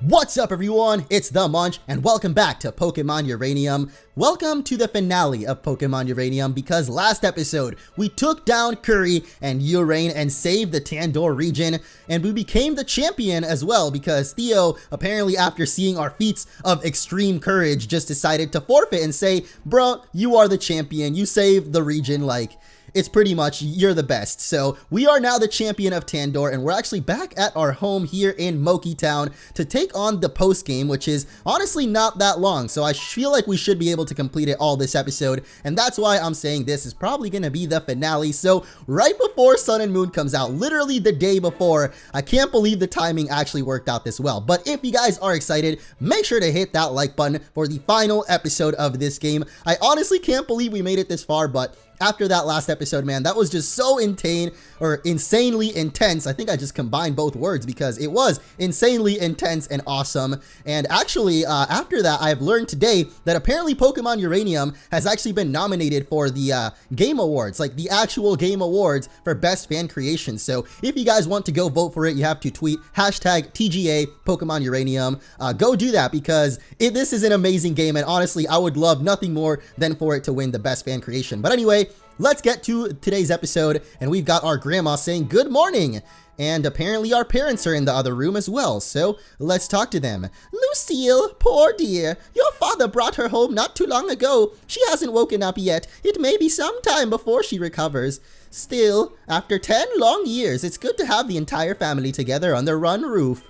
What's up everyone, it's the Munch, and welcome back to Pokemon Uranium. Welcome to the finale of Pokemon Uranium, because last episode we took down Curry and Urane and saved the Tandor region, and we became the champion as well because Theo, apparently after seeing our feats of extreme courage, just decided to forfeit and say, bro, you are the champion, you saved the region, like, it's pretty much, you're the best. So we are now the champion of Tandor, and we're actually back at our home here in Moki Town to take on the post game, which is honestly not that long. So I feel like we should be able to complete it all this episode, and that's why I'm saying this is probably going to be the finale. So right before Sun and Moon comes out, literally the day before, I can't believe the timing actually worked out this well. But if you guys are excited, make sure to hit that like button for the final episode of this game. I honestly can't believe we made it this far, but after that last episode, man, that was just so insanely intense. I think I just combined both words because it was insanely intense and awesome. And actually, after that, I've learned today that apparently Pokemon Uranium has actually been nominated for the Game Awards, like the actual Game Awards for Best Fan Creation. So if you guys want to go vote for it, you have to tweet hashtag TGA Pokemon Uranium. Go do that because this is an amazing game, and honestly, I would love nothing more than for it to win the Best Fan Creation. But anyway, let's get to today's episode, and we've got our grandma saying good morning, and apparently our parents are in the other room as well, so let's talk to them. Lucille, poor dear, your father brought her home not too long ago. She hasn't woken up yet. It may be some time before she recovers. Still, after 10 long years, it's good to have the entire family together under one roof.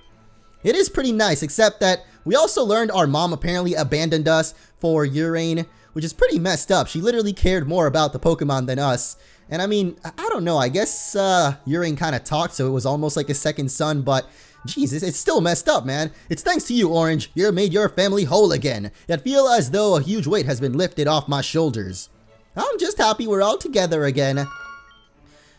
It is pretty nice, except that we also learned our mom apparently abandoned us for Urane, which is pretty messed up. She literally cared more about the Pokemon than us. And I mean, I don't know, I guess Urane kind of talked, so it was almost like a second son, but Jesus, it's still messed up, man. It's thanks to you, Orange. You made your family whole again. I feel as though a huge weight has been lifted off my shoulders. I'm just happy we're all together again.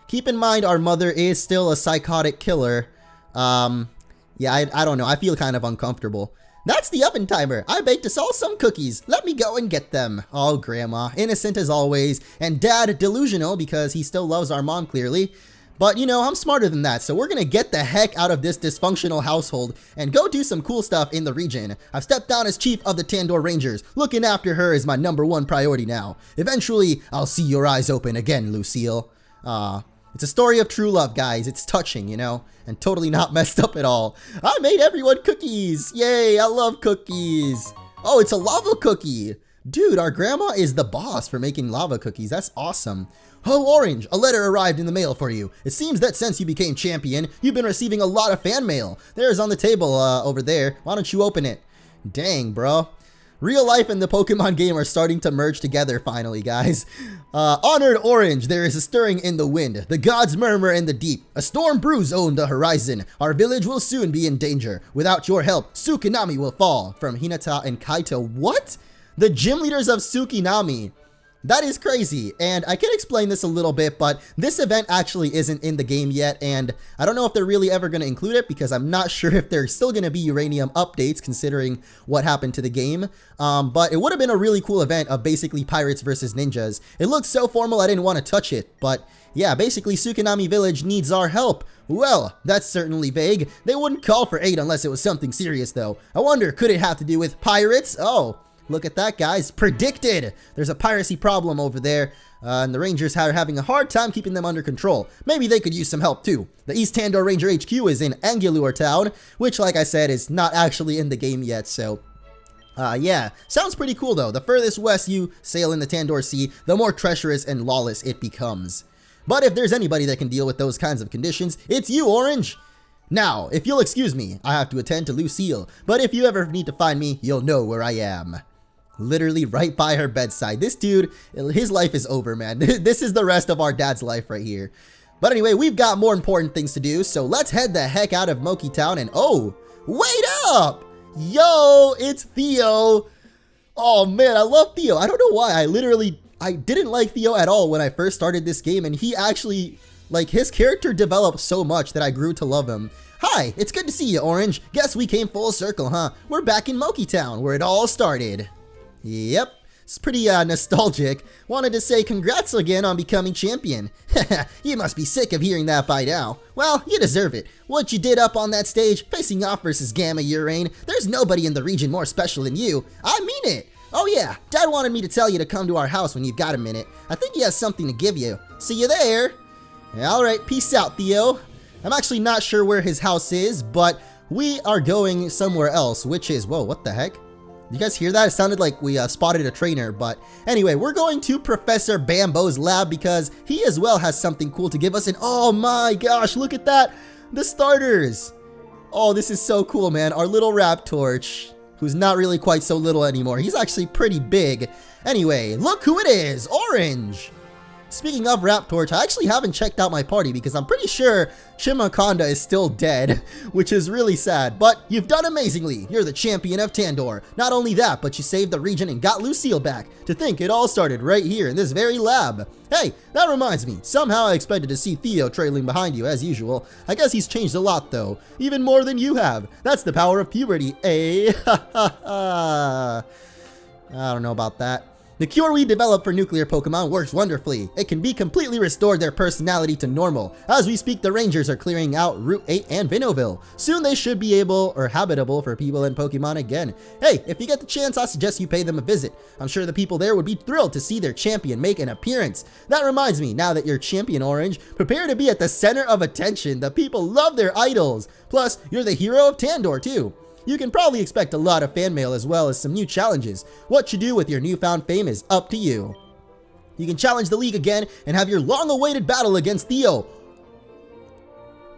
Keep in mind, our mother is still a psychotic killer. Yeah, I don't know. I feel kind of uncomfortable. That's the oven timer. I baked us all some cookies. Let me go and get them. Oh, Grandma, innocent as always, and Dad delusional because he still loves our mom clearly. But, you know, I'm smarter than that, so we're gonna get the heck out of this dysfunctional household and go do some cool stuff in the region. I've stepped down as chief of the Tandor Rangers. Looking after her is my #1 priority now. Eventually, I'll see your eyes open again, Lucille. It's a story of true love, guys. It's touching, you know, and totally not messed up at all. I made everyone cookies. Yay, I love cookies. Oh, it's a lava cookie. Dude, our grandma is the boss for making lava cookies. That's awesome. Oh, Orange, a letter arrived in the mail for you. It seems that since you became champion, you've been receiving a lot of fan mail. There's on the table over there. Why don't you open it? Dang, bro. Real life and the Pokemon game are starting to merge together finally, guys. Honored Orange, there is a stirring in the wind. The gods murmur in the deep. A storm brews on the horizon. Our village will soon be in danger. Without your help, Tsukinami will fall. From Hinata and Kaito. What? The gym leaders of Tsukinami. That is crazy, and I can explain this a little bit, but this event actually isn't in the game yet, and I don't know if they're really ever going to include it because I'm not sure if there's still going to be Uranium updates considering what happened to the game, but it would have been a really cool event of basically pirates versus ninjas. It looked so formal I didn't want to touch it, but yeah, basically Tsukinami Village needs our help. Well, that's certainly vague. They wouldn't call for aid unless it was something serious though. I wonder, could it have to do with pirates? Oh. Look at that, guys. Predicted! There's a piracy problem over there, and the Rangers are having a hard time keeping them under control. Maybe they could use some help, too. The East Tandor Ranger HQ is in Angulur Town, which, like I said, is not actually in the game yet, so yeah. Sounds pretty cool, though. The furthest west you sail in the Tandor Sea, the more treacherous and lawless it becomes. But if there's anybody that can deal with those kinds of conditions, it's you, Orange! Now, if you'll excuse me, I have to attend to Lucille, but if you ever need to find me, you'll know where I am. Literally right by her bedside. This dude, his life is over, man. This is the rest of our dad's life right here. But anyway, we've got more important things to do, so let's head the heck out of Moki Town and oh, wait up! Yo, it's Theo. Oh man, I love Theo. I don't know why. I didn't like Theo at all when I first started this game, and he actually, like, his character developed so much that I grew to love him. Hi, it's good to see you, Orange. Guess we came full circle, huh? We're back in Moki Town, where it all started. Yep. It's pretty nostalgic. Wanted to say congrats again on becoming champion. You must be sick of hearing that by now. Well, you deserve it. What you did up on that stage, facing off versus Gamma Urane, there's nobody in the region more special than you. I mean it. Oh yeah, Dad wanted me to tell you to come to our house when you've got a minute. I think he has something to give you. See you there. Alright, peace out, Theo. I'm actually not sure where his house is, but we are going somewhere else, which is... Whoa, what the heck? You guys hear that? It sounded like we spotted a trainer, but anyway, we're going to Professor Bambo's lab because he as well has something cool to give us. And oh my gosh, look at that! The starters! Oh, this is so cool, man. Our little Raptorch, who's not really quite so little anymore. He's actually pretty big. Anyway, look who it is! Orange! Speaking of Raptorch, I actually haven't checked out my party because I'm pretty sure Chimaconda is still dead, which is really sad. But you've done amazingly. You're the champion of Tandor. Not only that, but you saved the region and got Lucille back. To think it all started right here in this very lab. Hey, that reminds me. Somehow I expected to see Theo trailing behind you as usual. I guess he's changed a lot though. Even more than you have. That's the power of puberty, eh? I don't know about that. The cure we developed for nuclear Pokemon works wonderfully. It can be completely restored their personality to normal. As we speak, the Rangers are clearing out Route 8 and Vinnoville. Soon they should be able or habitable for people and Pokemon again. Hey, if you get the chance, I suggest you pay them a visit. I'm sure the people there would be thrilled to see their champion make an appearance. That reminds me, now that you're champion Orange, prepare to be at the center of attention. The people love their idols. Plus, you're the hero of Tandor too. You can probably expect a lot of fan mail as well as some new challenges. What you do with your newfound fame is up to you. You can challenge the league again and have your long-awaited battle against Theo.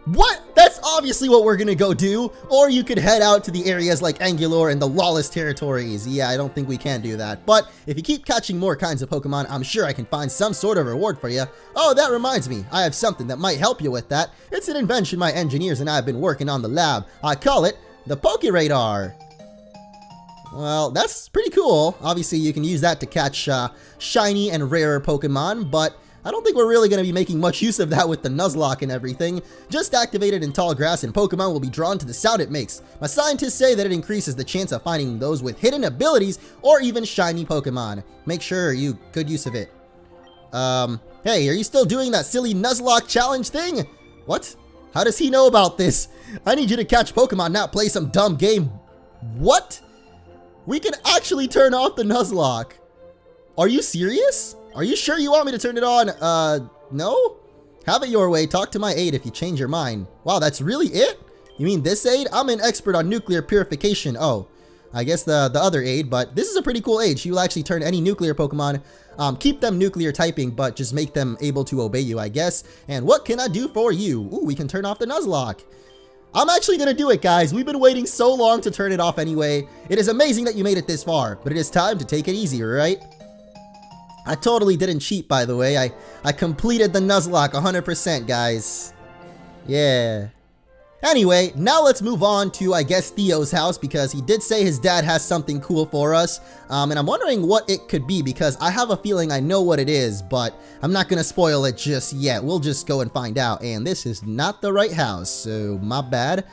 What? That's obviously what we're gonna go do. Or you could head out to the areas like Angulor and the Lawless Territories. Yeah, I don't think we can do that. But if you keep catching more kinds of Pokemon, I'm sure I can find some sort of reward for you. Oh, that reminds me. I have something that might help you with that. It's an invention my engineers and I have been working on the lab. I call it the Pokeradar. Well, that's pretty cool. Obviously, you can use that to catch shiny and rarer Pokemon, but I don't think we're really going to be making much use of that with the Nuzlocke and everything. Just activate it in tall grass and Pokemon will be drawn to the sound it makes. My scientists say that it increases the chance of finding those with hidden abilities or even shiny Pokemon. Make sure you good use of it. Hey, are you still doing that silly Nuzlocke challenge thing? What? How does he know about this? I need you to catch Pokemon, not play some dumb game. What? We can actually turn off the Nuzlocke. Are you serious? Are you sure you want me to turn it on? No? Have it your way. Talk to my aide if you change your mind. Wow, that's really it? You mean this aide? I'm an expert on nuclear purification. Oh, I guess the other aide, but this is a pretty cool aide. She will actually turn any nuclear Pokemon, keep them nuclear typing, but just make them able to obey you, I guess. And what can I do for you? Ooh, we can turn off the Nuzlocke. I'm actually gonna do it, guys. We've been waiting so long to turn it off anyway. It is amazing that you made it this far, but it is time to take it easy, right? I totally didn't cheat, by the way. I completed the Nuzlocke 100%, guys. Yeah. Anyway, now let's move on to, I guess, Theo's house, because he did say his dad has something cool for us. And I'm wondering what it could be, because I have a feeling I know what it is, but I'm not going to spoil it just yet. We'll just go and find out. And this is not the right house, so my bad.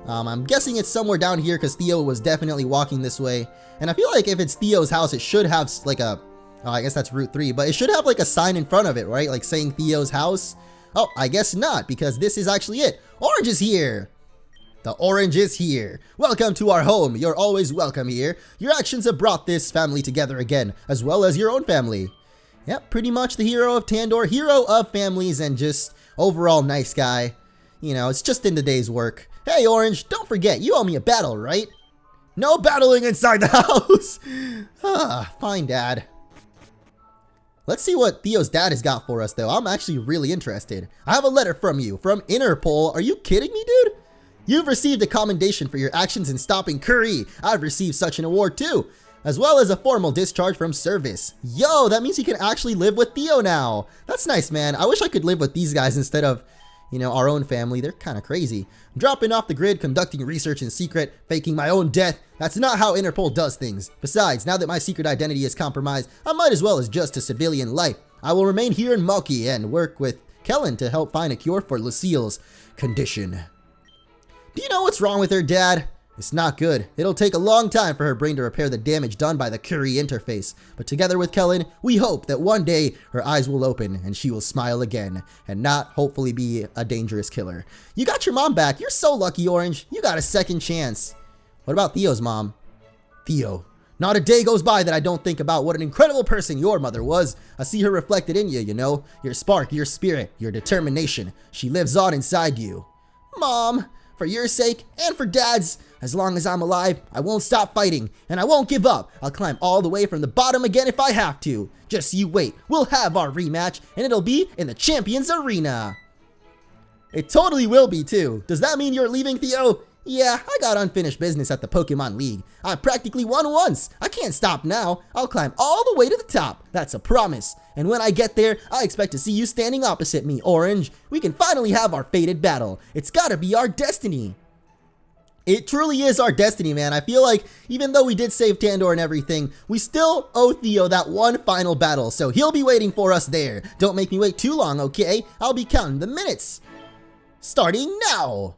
I'm guessing it's somewhere down here, because Theo was definitely walking this way. And I feel like if it's Theo's house, it should have like a... Oh, I guess that's Route 3, but it should have like a sign in front of it, right? Like saying Theo's house. Oh, I guess not, because this is actually it. Orange is here. The Orange is here. Welcome to our home. You're always welcome here. Your actions have brought this family together again, as well as your own family. Yep, pretty much the hero of Tandor, hero of families, and just overall nice guy. You know, it's just in the day's work. Hey, Orange, don't forget, you owe me a battle, right? No battling inside the house. Fine, Dad. Let's see what Theo's dad has got for us, though. I'm actually really interested. I have a letter from you, from Interpol. Are you kidding me, dude? You've received a commendation for your actions in stopping Curry. I've received such an award, too. As well as a formal discharge from service. Yo, that means he can actually live with Theo now. That's nice, man. I wish I could live with these guys instead of, you know, our own family. They're kind of crazy. Dropping off the grid, conducting research in secret, faking my own death. That's not how Interpol does things. Besides, now that my secret identity is compromised, I might as well as just a civilian life. I will remain here in Malky and work with Kellen to help find a cure for Lucille's condition. Do you know what's wrong with her, Dad? It's not good. It'll take a long time for her brain to repair the damage done by the Curie interface. But together with Kellen, we hope that one day her eyes will open and she will smile again and not hopefully be a dangerous killer. You got your mom back. You're so lucky, Orange. You got a second chance. What about Theo's mom? Theo. Not a day goes by that I don't think about what an incredible person your mother was. I see her reflected in you, you know? Your spark, your spirit, your determination. She lives on inside you. Mom, for your sake and for Dad's, as long as I'm alive, I won't stop fighting, and I won't give up. I'll climb all the way from the bottom again if I have to. Just you wait. We'll have our rematch, and it'll be in the Champions Arena. It totally will be, too. Does that mean you're leaving, Theo? Yeah, I got unfinished business at the Pokemon League. I practically won once. I can't stop now. I'll climb all the way to the top. That's a promise. And when I get there, I expect to see you standing opposite me, Orange. We can finally have our fated battle. It's gotta be our destiny. It truly is our destiny, man. I feel like even though we did save Tandor and everything, we still owe Theo that one final battle. So he'll be waiting for us there. Don't make me wait too long, okay? I'll be counting the minutes. Starting now.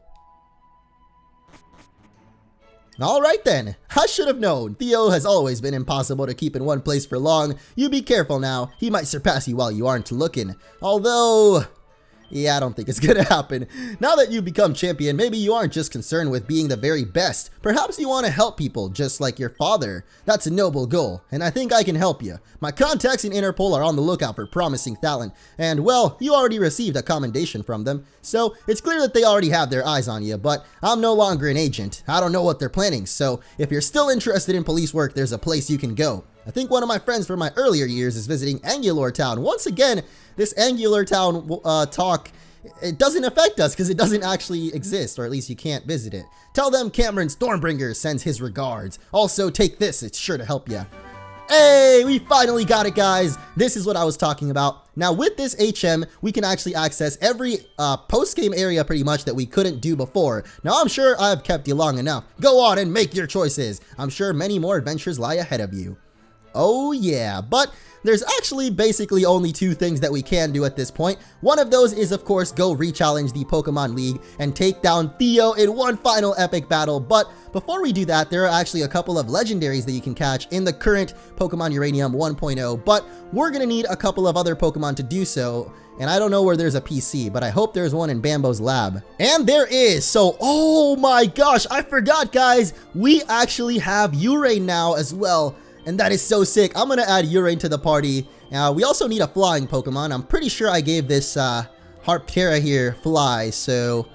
Alright then, I should have known. Theo has always been impossible to keep in one place for long. You be careful now, he might surpass you while you aren't looking. Although, yeah, I don't think it's gonna happen. Now that you become champion, maybe you aren't just concerned with being the very best. Perhaps you want to help people, just like your father. That's a noble goal, and I think I can help you. My contacts in Interpol are on the lookout for promising talent, and well, you already received a commendation from them, so it's clear that they already have their eyes on you, but I'm no longer an agent. I don't know what they're planning, so if you're still interested in police work, there's a place you can go. I think one of my friends from my earlier years is visiting Angular Town. Once again, this Angular Town talk, it doesn't affect us because it doesn't actually exist, or at least you can't visit it. Tell them Cameron Stormbringer sends his regards. Also, take this, it's sure to help you. Hey, we finally got it, guys. This is what I was talking about. Now, with this HM, we can actually access every post-game area pretty much that we couldn't do before. Now, I'm sure I've kept you long enough. Go on and make your choices. I'm sure many more adventures lie ahead of you. Oh yeah, but there's actually basically only two things that we can do at this point. One of those is, of course, go re-challenge the Pokemon League and take down Theo in one final epic battle. But before we do that, there are actually a couple of legendaries that you can catch in the current Pokemon Uranium 1.0, but we're gonna need a couple of other Pokemon to do so. And I don't know where there's a PC, but I hope there's one in Bambo's lab. And there is, so oh my gosh, I forgot, guys, we actually have Urane now as well. And that is so sick. I'm gonna add Urane to the party. We also need a flying Pokemon. I'm pretty sure I gave this Harptera here fly. So,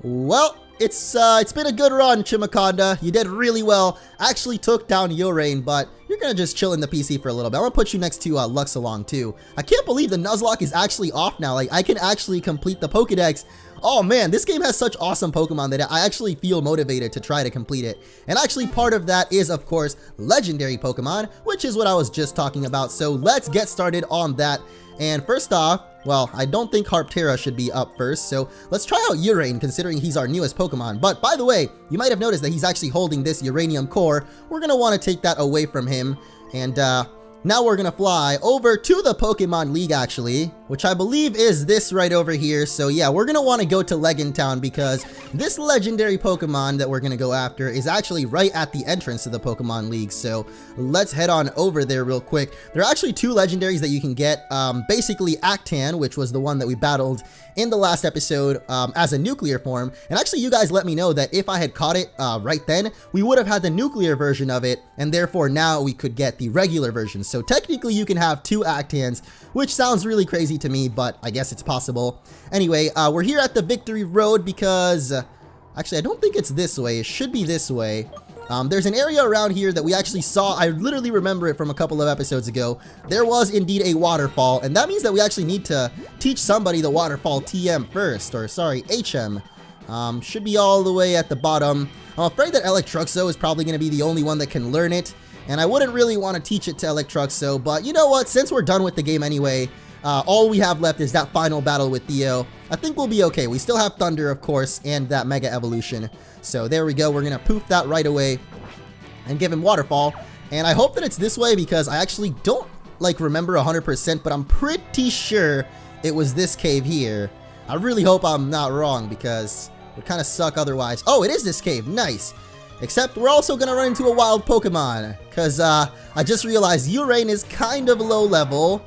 well, it's been a good run, Chimiconda. You did really well. Actually took down Urane, but you're gonna just chill in the PC for a little bit. I'm gonna put you next to Luxalong too. I can't believe the Nuzlocke is actually off now. Like, I can actually complete the Pokedex. Oh man, this game has such awesome Pokemon that I actually feel motivated to try to complete it. And actually part of that is, of course, legendary Pokemon, which is what I was just talking about. So let's get started on that. And first off, well, I don't think Harptera should be up first, so let's try out Urane, considering he's our newest Pokemon. But by the way, you might have noticed that he's actually holding this Uranium core. We're gonna want to take that away from him. And now we're gonna fly over to the Pokemon League, actually, which I believe is this right over here. So yeah, we're gonna want to go to Legend Town because this legendary Pokemon that we're gonna go after is actually right at the entrance to the Pokemon League. So let's head on over there real quick. There are actually two legendaries that you can get. Basically Actan, which was the one that we battled in the last episode as a nuclear form. And actually, you guys let me know that if I had caught it right then, we would have had the nuclear version of it, and therefore now we could get the regular version. So technically you can have two Actans, which sounds really crazy to me, but I guess it's possible. Anyway, we're here at the Victory Road because actually I don't think it's this way. It should be this way. There's an area around here that we actually saw. I literally remember it from a couple of episodes ago. There was indeed a waterfall, and that means that we actually need to teach somebody the waterfall TM first, or sorry, HM. Should be all the way at the bottom. I'm afraid that Electruxo is probably going to be the only one that can learn it, and I wouldn't really want to teach it to Electruxo, but you know what, since we're done with the game anyway, all we have left is that final battle with Theo. I think we'll be okay. We still have Thunder, of course, and that Mega Evolution. So there we go. We're going to poof that right away and give him Waterfall. And I hope that it's this way because I actually don't, like, remember 100%, but I'm pretty sure it was this cave here. I really hope I'm not wrong because Would kind of suck otherwise. Oh, it is this cave. Nice. Except we're also going to run into a wild Pokemon. Because I just realized Urane is kind of low level.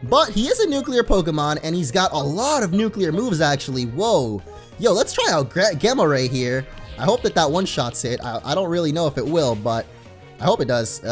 But he is a nuclear Pokemon, and he's got a lot of nuclear moves, actually. Whoa. Yo, let's try out Gamma Ray here. I hope that one-shots it. I don't really know if it will, but I hope it does. Hey,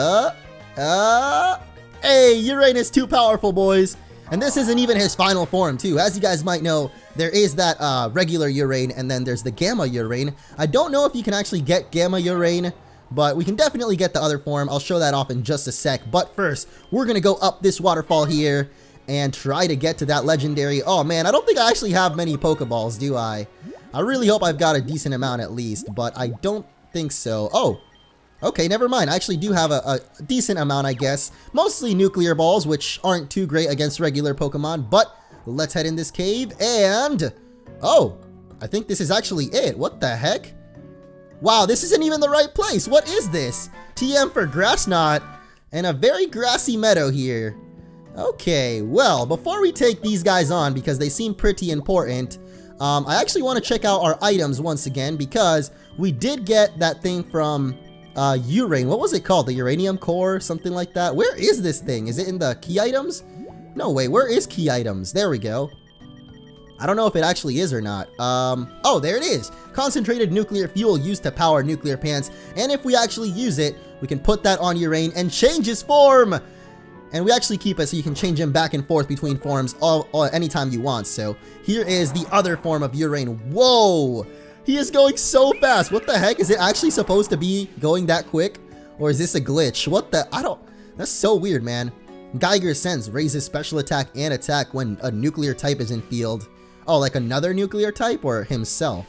Urane is too powerful, boys. And this isn't even his final form, too. As you guys might know, there is that regular Urane, and then there's the Gamma Urane. I don't know if you can actually get Gamma Urane, but we can definitely get the other form. I'll show that off in just a sec. But first, we're going to go up this waterfall here and try to get to that legendary. Oh, man, I don't think I actually have many Pokeballs, do I? I really hope I've got a decent amount at least, but I don't think so. Oh, okay, never mind. I actually do have a decent amount, I guess. Mostly nuclear balls, which aren't too great against regular Pokemon, but let's head in this cave and... Oh, I think this is actually it. What the heck? Wow, this isn't even the right place. What is this? TM for Grass Knot and a very grassy meadow here. Okay, well, before we take these guys on, because they seem pretty important, I actually want to check out our items once again, because we did get that thing from Urane. What was it called? The Uranium Core? Something like that? Where is this thing? Is it in the key items? No way. Where is key items? There we go. I don't know if it actually is or not. Oh, there it is. Concentrated nuclear fuel used to power nuclear pants. And if we actually use it, we can put that on Urane and change his form. And we actually keep it so you can change him back and forth between forms anytime you want. So here is the other form of Urane. Whoa! He is going so fast. What the heck? Is it actually supposed to be going that quick? Or is this a glitch? What the? That's so weird, man. Geiger Sense raises special attack and attack when a nuclear type is in field. Oh, like another nuclear type or himself?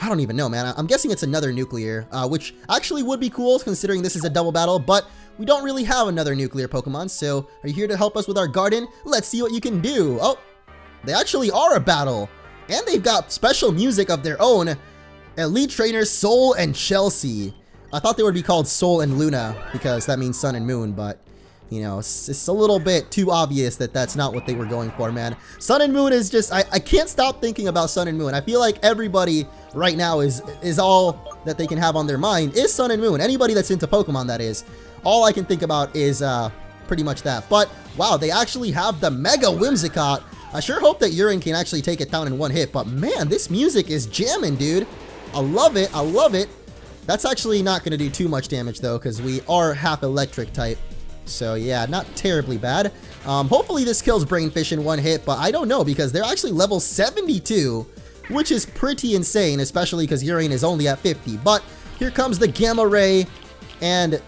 I don't even know, man. I'm guessing it's another nuclear, which actually would be cool considering this is a double battle, but we don't really have another nuclear Pokemon, so are you here to help us with our garden? Let's see what you can do. Oh, they actually are a battle, and they've got special music of their own. Elite Trainers Soul and Chelsea. I thought they would be called Soul and Luna, because that means Sun and Moon, but, you know, it's a little bit too obvious that that's not what they were going for, man. Sun and Moon is just, I can't stop thinking about Sun and Moon. I feel like everybody right now is all that they can have on their mind is Sun and Moon. Anybody that's into Pokemon, that is. All I can think about is pretty much that. But, wow, they actually have the Mega Whimsicott. I sure hope that Urine can actually take it down in one hit. But, man, this music is jamming, dude. I love it. I love it. That's actually not going to do too much damage, though, because we are half electric type. So, yeah, not terribly bad. Hopefully this kills Brainfish in one hit, but I don't know, because they're actually level 72, which is pretty insane, especially because Urine is only at 50. But here comes the Gamma Ray, and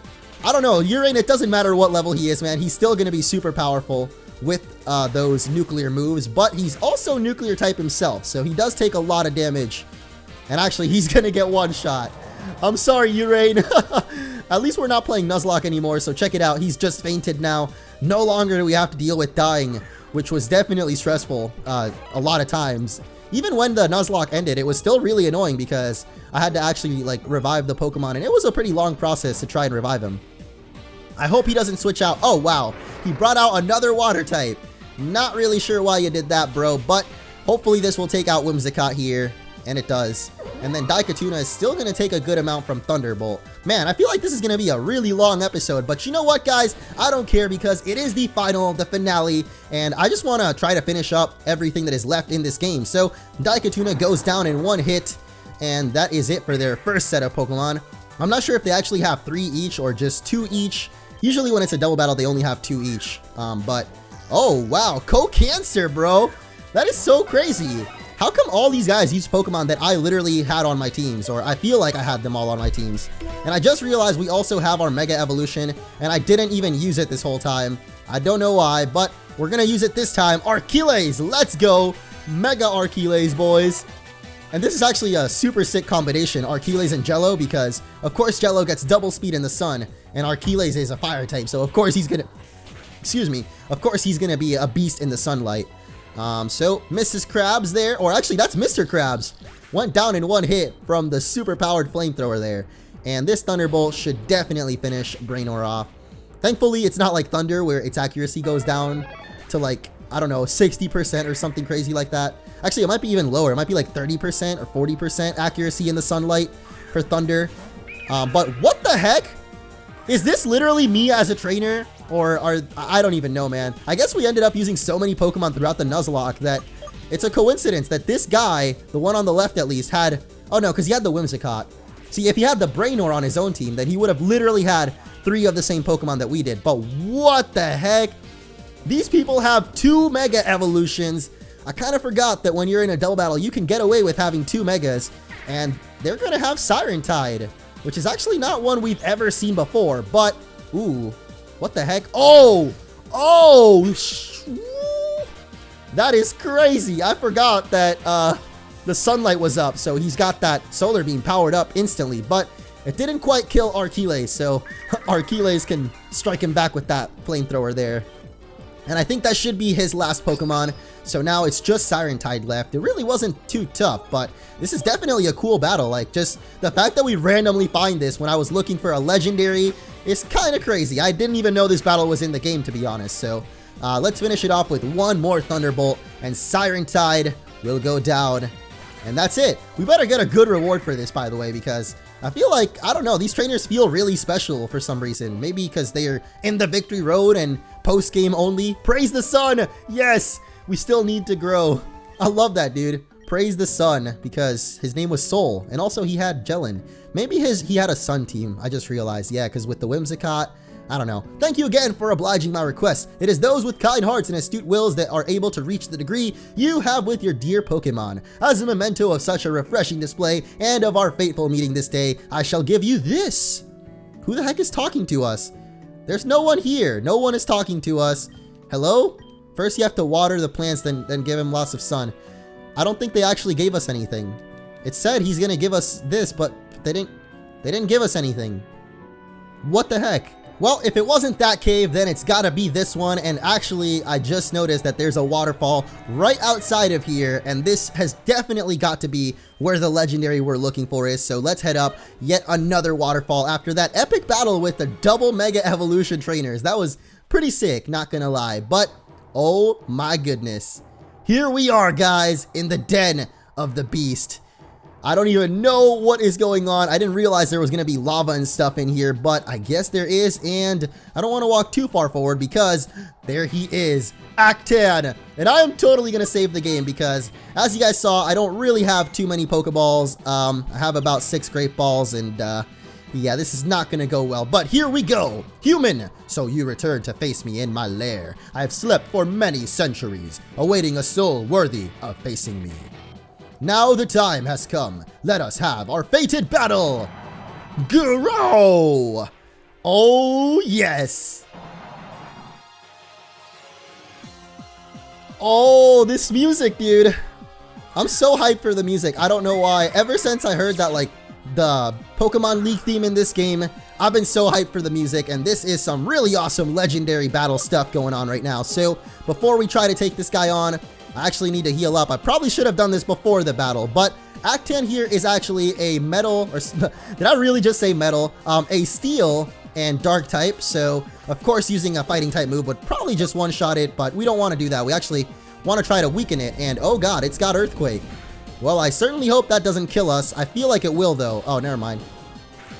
I don't know, Urine, it doesn't matter what level he is, man. He's still going to be super powerful with those nuclear moves, but he's also nuclear type himself, so he does take a lot of damage. And actually, he's going to get one shot. I'm sorry, Urane. At least we're not playing Nuzlocke anymore, so check it out. He's just fainted now. No longer do we have to deal with dying, which was definitely stressful a lot of times. Even when the Nuzlocke ended, it was still really annoying because I had to actually, like, revive the Pokemon, and it was a pretty long process to try and revive him. I hope he doesn't switch out. Oh, wow. He brought out another water type. Not really sure why you did that, bro, but hopefully this will take out Whimsicott here. And it does. And then Daikatuna is still going to take a good amount from Thunderbolt. Man, I feel like this is going to be a really long episode. But you know what, guys? I don't care because it is the final, the finale. And I just want to try to finish up everything that is left in this game. So Daikatuna goes down in one hit. And that is it for their first set of Pokemon. I'm not sure if they actually have 3 each or just 2 each. Usually when it's a double battle, they only have 2 each. But, oh, wow. Co-Cancer, bro. That is so crazy. How come all these guys use Pokemon that I literally had on my teams, or I feel like I had them all on my teams? And I just realized we also have our Mega Evolution, and I didn't even use it this whole time. I don't know why, but we're gonna use it this time. Archeles, let's go! Mega Archeles, boys! And this is actually a super sick combination, Archeles and Jello, because of course Jello gets double speed in the sun, and Archeles is a fire type, so of course he's gonna... Excuse me. Of course he's gonna be a beast in the sunlight. So Mrs. Krabs there, or actually that's Mr. Krabs, went down in one hit from the super powered flamethrower there. And this Thunderbolt should definitely finish Brainor off. Thankfully, it's not like Thunder where its accuracy goes down to like, I don't know, 60% or something crazy like that. Actually, it might be even lower. It might be like 30% or 40% accuracy in the sunlight for Thunder. But what the heck? Is this literally me as a trainer? Or I don't even know, man. I guess we ended up using so many Pokemon throughout the Nuzlocke that it's a coincidence that this guy, the one on the left at least, had... Oh no, because he had the Whimsicott. See, if he had the Brainor on his own team, then he would have literally had 3 of the same Pokemon that we did. But what the heck? These people have 2 Mega Evolutions. I kind of forgot that when you're in a double battle, you can get away with having 2 Megas. And they're going to have Siren Tide, which is actually not one we've ever seen before. But, ooh, what the heck? Oh! Oh! That is crazy. I forgot that the sunlight was up, so he's got that solar beam powered up instantly. But it didn't quite kill Archeles, so Archeles can strike him back with that flamethrower there. And I think that should be his last Pokemon. So now it's just Siren Tide left. It really wasn't too tough, but this is definitely a cool battle. Like, just the fact that we randomly find this when I was looking for a legendary is kind of crazy. I didn't even know this battle was in the game, to be honest. So let's finish it off with one more Thunderbolt, and Siren Tide will go down. And that's it. We better get a good reward for this, by the way, because I feel like, I don't know, these trainers feel really special for some reason. Maybe because they're in the victory road and post-game only. Praise the sun! Yes! We still need to grow. I love that, dude. Praise the sun, because his name was Soul, and also he had Jellin. Maybe he had a sun team, I just realized. Yeah, because with the Whimsicott, I don't know. Thank you again for obliging my request. It is those with kind hearts and astute wills that are able to reach the degree you have with your dear Pokemon. As a memento of such a refreshing display and of our fateful meeting this day, I shall give you this. Who the heck is talking to us? There's no one here. No one is talking to us. Hello? First you have to water the plants, then give him lots of sun. I don't think they actually gave us anything. It said he's gonna give us this, but they didn't give us anything. What the heck? Well, if it wasn't that cave, then it's gotta be this one. And actually, I just noticed that there's a waterfall right outside of here. And this has definitely got to be where the legendary we're looking for is. So let's head up. Yet another waterfall after that epic battle with the double Mega Evolution trainers. That was pretty sick, not gonna lie. But, oh my goodness. Here we are, guys, in the den of the beast. I don't even know what is going on. I didn't realize there was going to be lava and stuff in here, but I guess there is, and I don't want to walk too far forward because there he is, Act 10. And I am totally going to save the game because, as you guys saw, I don't really have too many Pokeballs. I have about 6 Great Balls, and yeah, this is not going to go well. But here we go. Human, so you return to face me in my lair. I have slept for many centuries, awaiting a soul worthy of facing me. Now the time has come. Let us have our fated battle. Grow! Oh, yes. Oh, this music, dude. I'm so hyped for the music. I don't know why. Ever since I heard that, like, the Pokemon League theme in this game, I've been so hyped for the music, and this is some really awesome legendary battle stuff going on right now. So, before we try to take this guy on, I actually need to heal up. I probably should have done this before the battle, but Act 10 here is actually a metal, or did I really just say metal? A steel and dark type, so of course using a fighting type move would probably just one-shot it, but we don't want to do that. We actually want to try to weaken it, and oh god, it's got Earthquake. Well, I certainly hope that doesn't kill us. I feel like it will, though. Oh, never mind.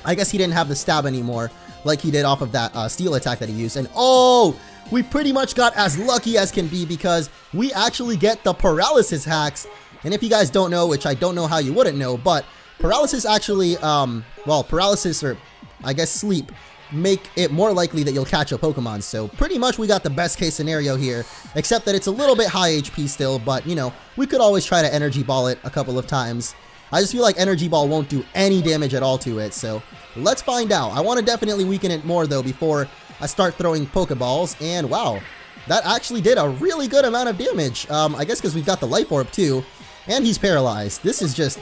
I guess he didn't have the stab anymore, like he did off of that steel attack that he used, and oh! We pretty much got as lucky as can be because we actually get the paralysis hacks. And if you guys don't know, which I don't know how you wouldn't know, but paralysis actually, well, paralysis or I guess sleep make it more likely that you'll catch a Pokemon. So pretty much we got the best case scenario here, except that it's a little bit high HP still, but you know, we could always try to energy ball it a couple of times. I just feel like energy ball won't do any damage at all to it. So let's find out. I want to definitely weaken it more though before I start throwing Pokeballs, and wow, that actually did a really good amount of damage. I guess because we've got the Life Orb too, and he's paralyzed. This is just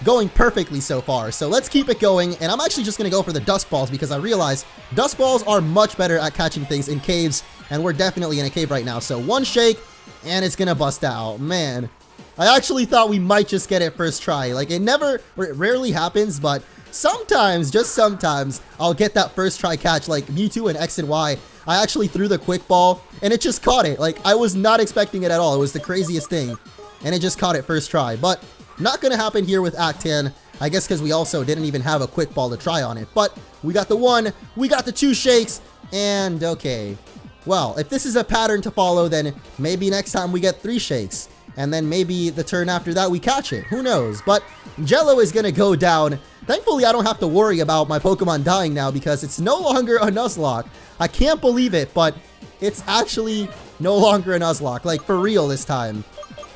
going perfectly so far, so let's keep it going, and I'm actually just going to go for the Dusk Balls because I realize Dusk Balls are much better at catching things in caves, and we're definitely in a cave right now, so one shake, and it's going to bust out. Man, I actually thought we might just get it first try. Like, it rarely happens, but sometimes, just sometimes, I'll get that first try catch, like Mewtwo and X and Y. I actually threw the Quick Ball, and it just caught it. Like, I was not expecting it at all. It was the craziest thing. and it just caught it first try. But not gonna happen here with Act 10, I guess because we also didn't even have a quick ball to try on it. But we got the 1, we got the 2 shakes, and okay. Well, if this is a pattern to follow, then maybe next time we get 3 shakes. And then maybe the turn after that we catch it. Who knows? But Jello is going to go down. Thankfully, I don't have to worry about my Pokemon dying now because it's no longer a Nuzlocke. I can't believe it, but it's actually no longer a Nuzlocke. Like, for real this time.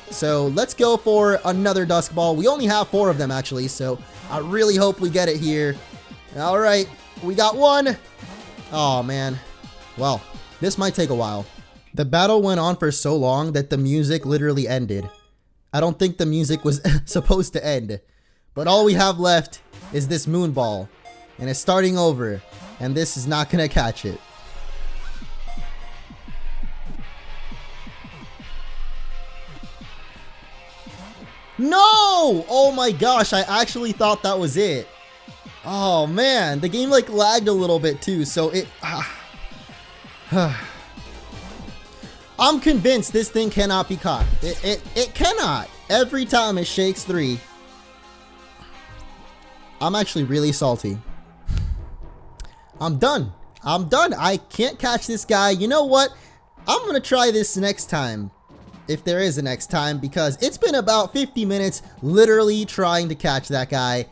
So, let's go for another Dusk Ball. We only have 4 of them, actually, so I really hope we get it here. Alright, we got 1. Oh, man. Well, this might take a while. The battle went on for so long that the music literally ended. I don't think the music was supposed to end. But all we have left is this Moon Ball. And it's starting over. And this is not gonna catch it. No! Oh my gosh, I actually thought that was it. Oh man, the game like lagged a little bit too, so it... I'm convinced this thing cannot be caught. It cannot. Every time it shakes 3. I'm actually really salty. I'm done. I'm done. I can't catch this guy. You know what? I'm gonna try this next time. If there is a next time, because it's been about 50 minutes literally trying to catch that guy.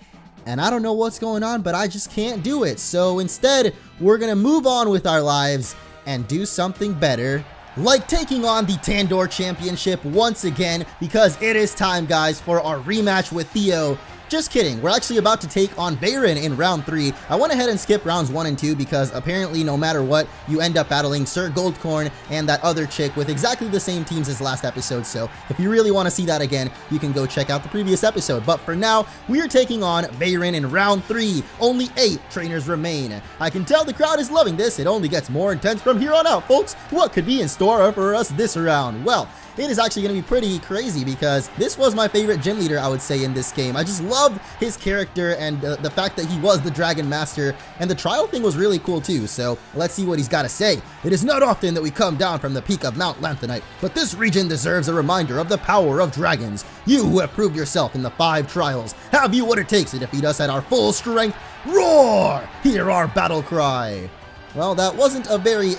And I don't know what's going on, but I just can't do it. So instead, we're gonna move on with our lives and do something better, like taking on the Tandor Championship once again, because it is time, guys, for our rematch with Theo. Just kidding, we're actually about to take on Veyron in round 3. I went ahead and skipped rounds 1 and 2 because apparently no matter what, you end up battling Sir Goldcorn and that other chick with exactly the same teams as last episode. So if you really want to see that again, you can go check out the previous episode. But for now, we are taking on Veyron in round 3. Only 8 trainers remain. I can tell the crowd is loving this. It only gets more intense from here on out, folks. What could be in store for us this round? Well, it is actually going to be pretty crazy because this was my favorite gym leader, I would say, in this game. I just loved his character and the fact that he was the Dragon Master, and the trial thing was really cool too. So let's see what he's got to say. It is not often that we come down from the peak of Mount Lanthanite, but this region deserves a reminder of the power of dragons. You who have proved yourself in the 5 trials, have you what it takes to defeat us at our full strength? Roar! Hear our battle cry. Well, that wasn't a very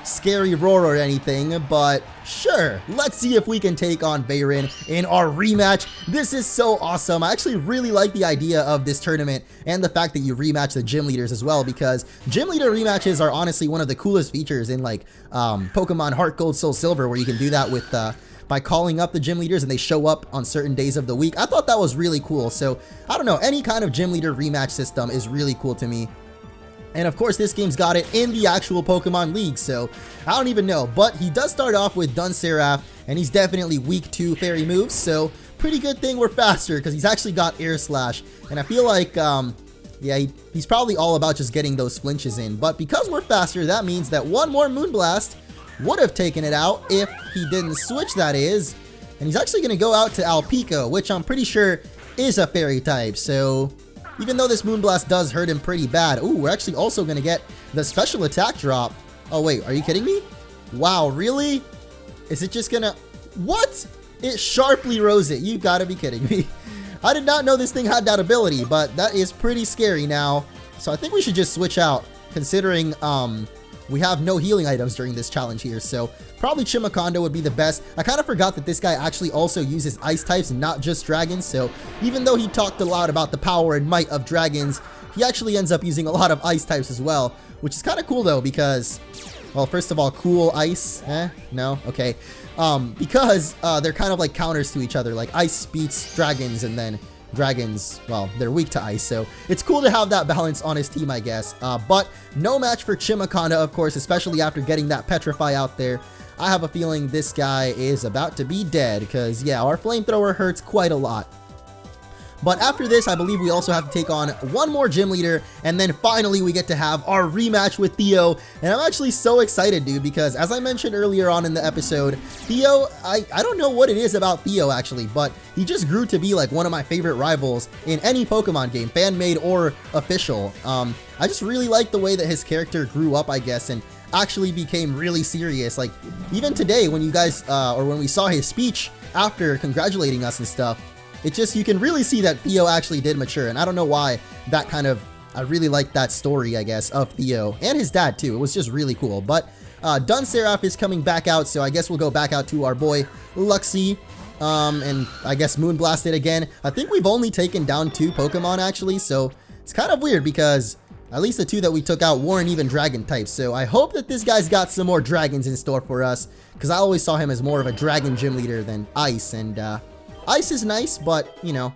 scary roar or anything, but sure, let's see if we can take on Veyron in our rematch. This is so awesome. I actually really like the idea of this tournament and the fact that you rematch the gym leaders as well, because gym leader rematches are honestly one of the coolest features in like Pokemon Heart Gold Soul Silver, where you can do that with by calling up the gym leaders and they show up on certain days of the week. I thought that was really cool. So I don't know, any kind of gym leader rematch system is really cool to me. And of course, this game's got it in the actual Pokemon League, so I don't even know. But he does start off with Dunserath, and he's definitely weak to fairy moves, so pretty good thing we're faster, because he's actually got Air Slash. And I feel like, yeah, he's probably all about just getting those flinches in. But because we're faster, that means that one more Moonblast would have taken it out if he didn't switch, that is. And he's actually going to go out to Alpico, which I'm pretty sure is a fairy type, so... even though this Moonblast does hurt him pretty bad. Ooh, we're actually also going to get the special attack drop. Oh, wait, are you kidding me? Wow, really? Is it just going to... what? It sharply rose it. You got to be kidding me. I did not know this thing had that ability, but that is pretty scary now. So I think we should just switch out, considering we have no healing items during this challenge here. So probably Chimicondo would be the best. I kind of forgot that this guy actually also uses ice types, not just dragons. So even though he talked a lot about the power and might of dragons, he actually ends up using a lot of ice types as well, which is kind of cool though, because, well, first of all, cool ice, no, okay. Because they're kind of like counters to each other, like ice beats dragons, and then dragons, well, they're weak to ice, so it's cool to have that balance on his team, I guess. But no match for Chimiconda, of course, especially after getting that Petrify out there. I have a feeling this guy is about to be dead, because, yeah, our Flamethrower hurts quite a lot. But after this, I believe we also have to take on one more gym leader, and then finally we get to have our rematch with Theo. And I'm actually so excited, dude, because as I mentioned earlier on in the episode, Theo, I don't know what it is about Theo actually, but he just grew to be like one of my favorite rivals in any Pokemon game, fan-made or official. I just really like the way that his character grew up, I guess, and actually became really serious. Like, even today when you guys, or when we saw his speech after congratulating us and stuff, it just, you can really see that Theo actually did mature. And I don't know why that kind of, I really like that story, I guess, of Theo and his dad too. It was just really cool. But Dunserath is coming back out, so I guess we'll go back out to our boy Luxie. And I guess Moonblast it again. I think we've only taken down 2 Pokemon actually, so it's kind of weird because at least the 2 that we took out weren't even dragon types. So I hope that this guy's got some more dragons in store for us, because I always saw him as more of a dragon gym leader than ice. And ice is nice, but you know,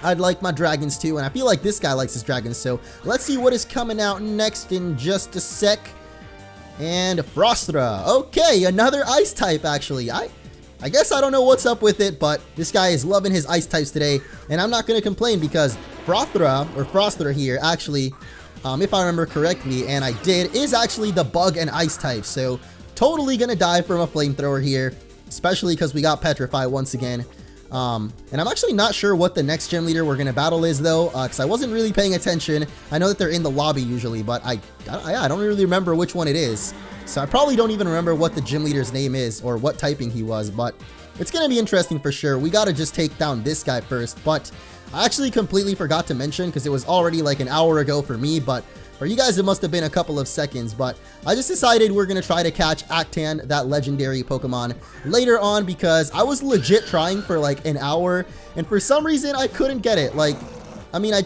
I'd like my dragons too, and I feel like this guy likes his dragons. So let's see what is coming out next in just a sec. And Frostra. Okay, another ice type actually. I guess I don't know what's up with it, but this guy is loving his ice types today, and I'm not going to complain because Frostra here actually, if I remember correctly, and I did, is actually the bug and ice type. So totally going to die from a flamethrower here, especially because we got petrified once again. And I'm actually not sure what the next gym leader we're going to battle is though, because I wasn't really paying attention. I know that they're in the lobby usually, but I don't really remember which one it is. So I probably don't even remember what the gym leader's name is or what typing he was, but it's going to be interesting for sure. We got to just take down this guy first, but I actually completely forgot to mention because it was already like an hour ago for me, but for you guys it must have been a couple of seconds. But I just decided we're going to try to catch Actan, that legendary Pokemon, later on because I was legit trying for like an hour and for some reason I couldn't get it. Like, I mean, I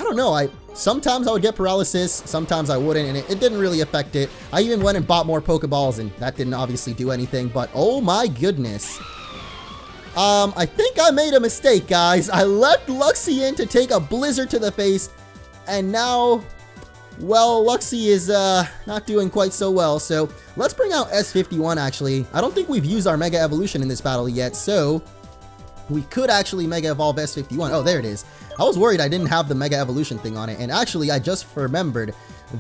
don't know, sometimes I would get paralysis, sometimes I wouldn't, and it didn't really affect it. I even went and bought more Pokeballs, and that didn't obviously do anything, but oh my goodness. I think I made a mistake, guys. I left Luxie in to take a blizzard to the face, and now, well, Luxie is not doing quite so well, so let's bring out S51 actually. I don't think we've used our Mega Evolution in this battle yet, so we could actually Mega Evolve S51. Oh, there it is. I was worried I didn't have the Mega Evolution thing on it, and actually I just remembered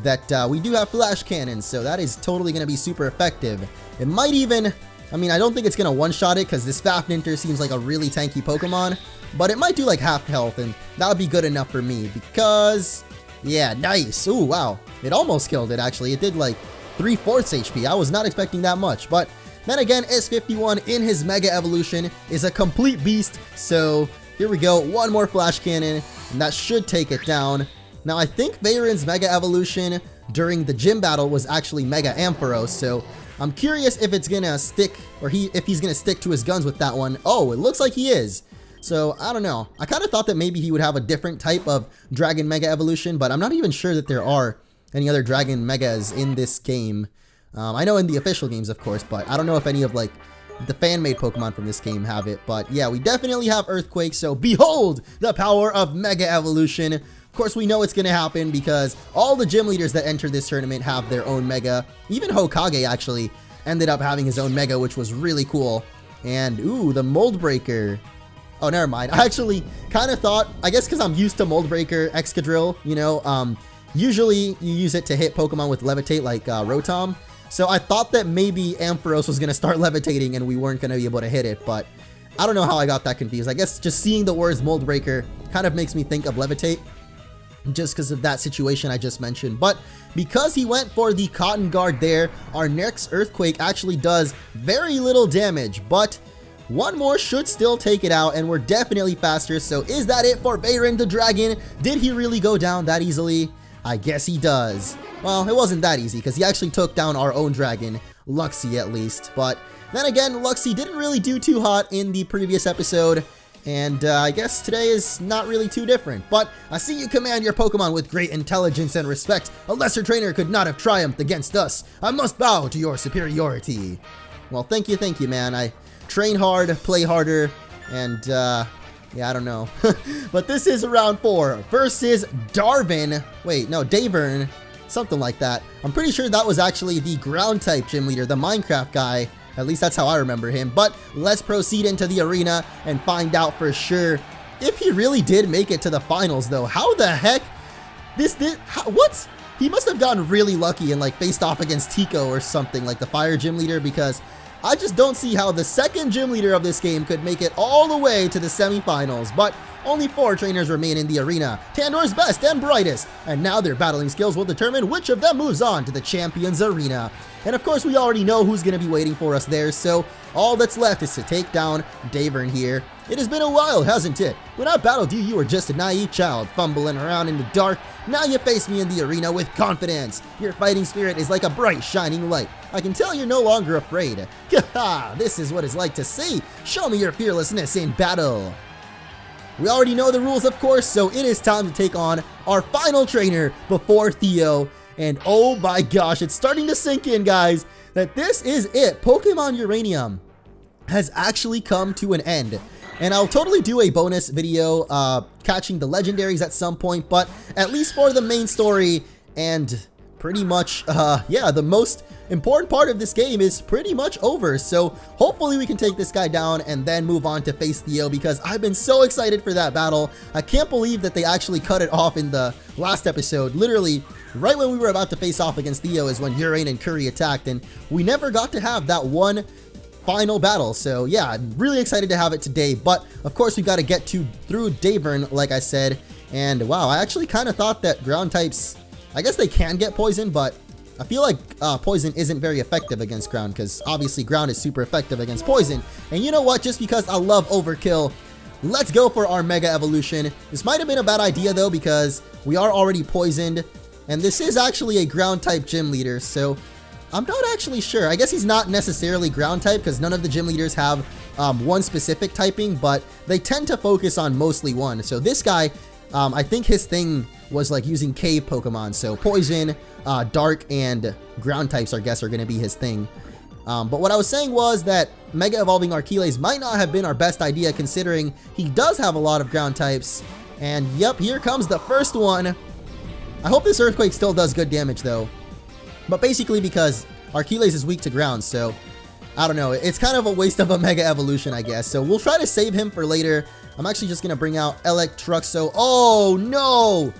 that we do have Flash Cannons, so that is totally going to be super effective. It might even, I mean, I don't think it's going to one-shot it because this Fafnir seems like a really tanky Pokemon, but it might do like half health, and that would be good enough for me because, yeah, nice. Ooh, wow. It almost killed it actually. It did like 3/4 HP. I was not expecting that much, but then again, S51 in his Mega Evolution is a complete beast, so here we go, one more Flash Cannon, and that should take it down. Now, I think Veyron's Mega Evolution during the gym battle was actually Mega Ampharos, so I'm curious if it's gonna stick, or if he's gonna stick to his guns with that one. Oh, it looks like he is. So, I don't know. I kind of thought that maybe he would have a different type of Dragon Mega Evolution, but I'm not even sure that there are any other Dragon Megas in this game. I know in the official games, of course, but I don't know if any of, like, the fan-made Pokemon from this game have it. But yeah, we definitely have Earthquake, so behold the power of Mega Evolution. Of course, we know it's going to happen because all the gym leaders that enter this tournament have their own Mega. Even Hokage actually ended up having his own Mega, which was really cool. And, ooh, the Mold Breaker. Oh, never mind. I actually kind of thought, I guess because I'm used to Mold Breaker Excadrill, you know, usually you use it to hit Pokemon with Levitate like Rotom. So I thought that maybe Ampharos was going to start levitating and we weren't going to be able to hit it, but I don't know how I got that confused. I guess just seeing the words Mold Breaker kind of makes me think of Levitate, just because of that situation I just mentioned. But because he went for the Cotton Guard there, our next Earthquake actually does very little damage, but one more should still take it out, and we're definitely faster. So is that it for Veyron the Dragon? Did he really go down that easily? I guess he does. Well, it wasn't that easy because he actually took down our own dragon, Luxie at least. But then again, Luxie didn't really do too hot in the previous episode, and I guess today is not really too different. But I see you command your Pokemon with great intelligence and respect. A lesser trainer could not have triumphed against us. I must bow to your superiority. Well, thank you, man. I train hard, play harder, and yeah, I don't know. But this is round 4 versus Darvin. Wait, no, Davern. Something like that. I'm pretty sure that was actually the ground type gym leader, the Minecraft guy. At least that's how I remember him. But let's proceed into the arena and find out for sure if he really did make it to the finals, though. How the heck? What? He must have gotten really lucky and like faced off against Tico or something, like the fire gym leader, because I just don't see how the second gym leader of this game could make it all the way to the semifinals. But Only 4 trainers remain in the arena, Tandor's best and brightest, and now their battling skills will determine which of them moves on to the Champions Arena. And of course we already know who's going to be waiting for us there, so all that's left is to take down Davern here. It has been a while, hasn't it? When I battled you, you were just a naive child, fumbling around in the dark. Now you face me in the arena with confidence. Your fighting spirit is like a bright, shining light. I can tell you're no longer afraid. Haha, this is what it's like to see. Show me your fearlessness in battle. We already know the rules, of course, so it is time to take on our final trainer before Theo. And oh my gosh, it's starting to sink in, guys, that this is it. Pokemon Uranium has actually come to an end. And I'll totally do a bonus video catching the legendaries at some point, but at least for the main story and pretty much, yeah, the most important part of this game is pretty much over. So hopefully we can take this guy down and then move on to face Theo, because I've been so excited for that battle. I can't believe that they actually cut it off in the last episode. Literally, right when we were about to face off against Theo is when Urane and Curry attacked, and we never got to have that one final battle. So yeah, I'm really excited to have it today, but of course we got to get through Davern, like I said. And wow, I actually kind of thought that ground types, I guess they can get poison, but I feel like poison isn't very effective against ground, because obviously ground is super effective against poison. And you know what, just because I love overkill, let's go for our Mega Evolution. This might have been a bad idea though, because we are already poisoned, and this is actually a ground type gym leader, so I'm not actually sure. I guess he's not necessarily ground type, because none of the gym leaders have one specific typing, but they tend to focus on mostly one. So this guy, I think his thing was like using cave Pokemon. So poison, dark, and ground types, I guess, are going to be his thing. But what I was saying was that Mega Evolving Archeles might not have been our best idea, considering he does have a lot of ground types. And yep, here comes the first one. I hope this Earthquake still does good damage though. But basically because Archeles is weak to ground, so I don't know. It's kind of a waste of a Mega Evolution, I guess. So we'll try to save him for later. I'm actually just going to bring out Electruxo. Oh, no!